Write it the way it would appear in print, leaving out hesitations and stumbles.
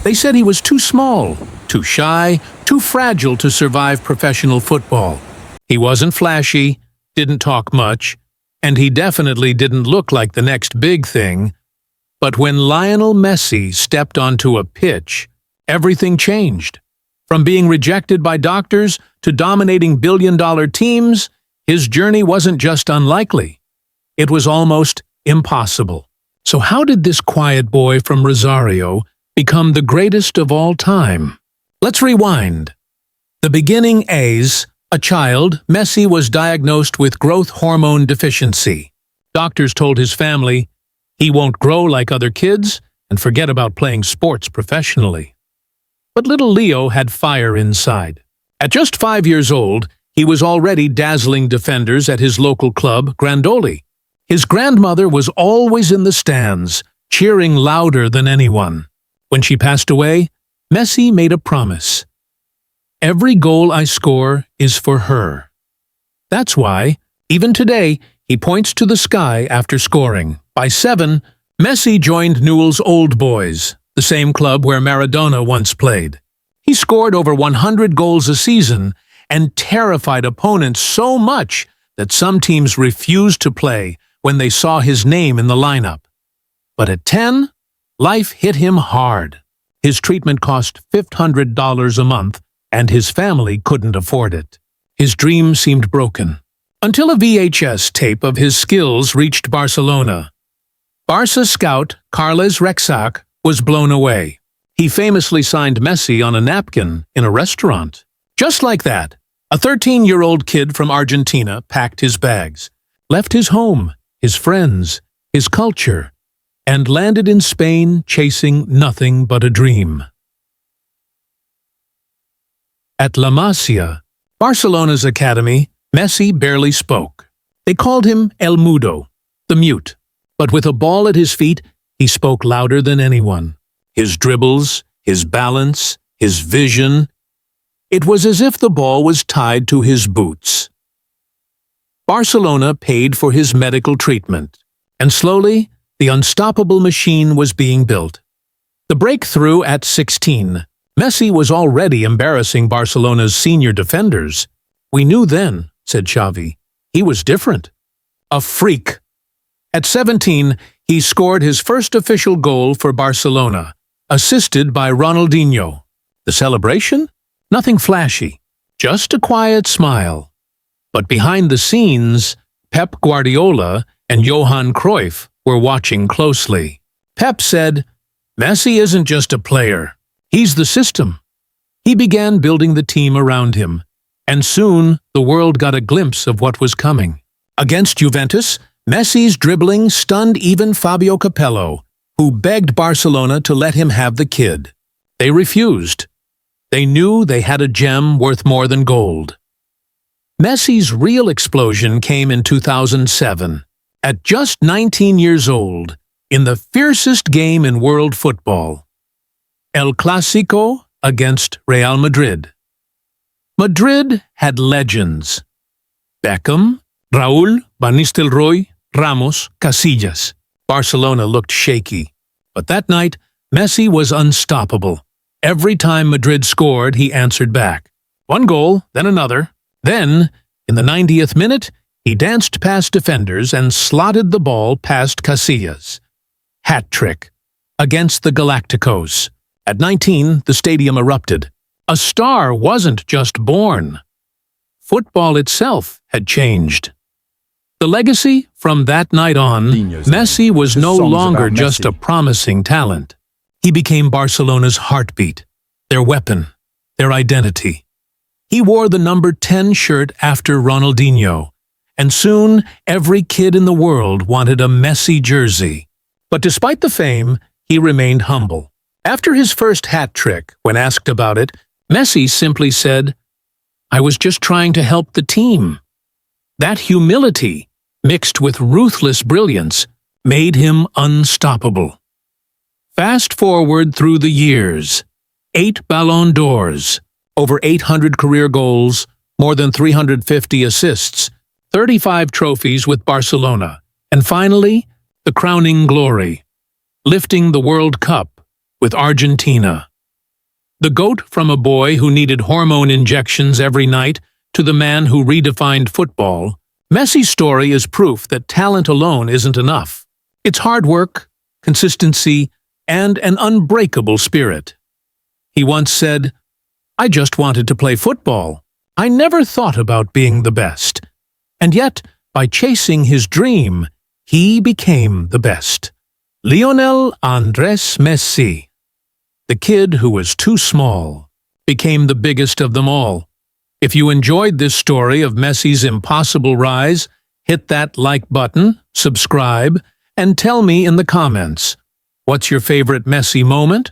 They said he was too small, too shy, too fragile to survive professional football. He wasn't flashy, didn't talk much, and he definitely didn't look like the next big thing. But when Lionel Messi stepped onto a pitch, everything changed. From being rejected by doctors to dominating billion-dollar teams, his journey wasn't just unlikely. It was almost impossible. So how did this quiet boy from Rosario become the greatest of all time? Let's rewind. The beginning A's, a child, Messi was diagnosed with growth hormone deficiency. Doctors told his family, he won't grow like other kids and forget about playing sports professionally. But little Leo had fire inside. At just 5 years old, he was already dazzling defenders at his local club, Grandoli. His grandmother was always in the stands, cheering louder than anyone. When she passed away, Messi made a promise. Every goal I score is for her. That's why, even today, he points to the sky after scoring. By 7, Messi joined Newell's Old Boys, the same club where Maradona once played. He scored over 100 goals a season and terrified opponents so much that some teams refused to play when they saw his name in the lineup. But at 10, life hit him hard. His treatment cost $500 a month, and his family couldn't afford it. His dream seemed broken. Until a VHS tape of his skills reached Barcelona. Barca scout Carles Rexach was blown away. He famously signed Messi on a napkin in a restaurant. Just like that, a 13-year-old kid from Argentina packed his bags, left his home, his friends, his culture, and landed in Spain chasing nothing but a dream. At La Masia, Barcelona's academy, Messi barely spoke. They called him El Mudo, the mute. But with a ball at his feet, he spoke louder than anyone. His dribbles, his balance, his vision. It was as if the ball was tied to his boots. Barcelona paid for his medical treatment, and slowly, the unstoppable machine was being built. The breakthrough at 16. Messi was already embarrassing Barcelona's senior defenders. We knew then, said Xavi. He was different. A freak. At 17, he scored his first official goal for Barcelona, assisted by Ronaldinho. The celebration? Nothing flashy, just a quiet smile. But behind the scenes, Pep Guardiola and Johan Cruyff were watching closely. Pep said, Messi isn't just a player, he's the system. He began building the team around him, and soon the world got a glimpse of what was coming. Against Juventus, Messi's dribbling stunned even Fabio Capello, who begged Barcelona to let him have the kid. They refused. They knew they had a gem worth more than gold. Messi's real explosion came in 2007, at just 19 years old, in the fiercest game in world football. El Clásico against Real Madrid. Madrid had legends. Beckham, Raúl, Van Nistelrooy, Ramos, Casillas. Barcelona looked shaky. But that night, Messi was unstoppable. Every time Madrid scored, he answered back. One goal, then another. Then, in the 90th minute, he danced past defenders and slotted the ball past Casillas. Hat trick. Against the Galácticos. At 19, the stadium erupted. A star wasn't just born. Football itself had changed. The legacy from that night on, Messi was no longer just a promising talent. He became Barcelona's heartbeat, their weapon, their identity. He wore the number 10 shirt after Ronaldinho, and soon every kid in the world wanted a Messi jersey. But despite the fame, he remained humble. After his first hat trick, when asked about it, Messi simply said, "I was just trying to help the team." That humility, mixed with ruthless brilliance, made him unstoppable. Fast forward through the years. 8 Ballon d'Ors, over 800 career goals, more than 350 assists, 35 trophies with Barcelona, and finally, the crowning glory, lifting the World Cup with Argentina. The GOAT from a boy who needed hormone injections every night to the man who redefined football, Messi's story is proof that talent alone isn't enough. It's hard work, consistency, and an unbreakable spirit. He once said, "I just wanted to play football. I never thought about being the best." And yet, by chasing his dream, he became the best. Lionel Andres Messi. The kid who was too small became the biggest of them all. If you enjoyed this story of Messi's impossible rise, hit that like button, subscribe, and tell me in the comments, what's your favorite Messi moment?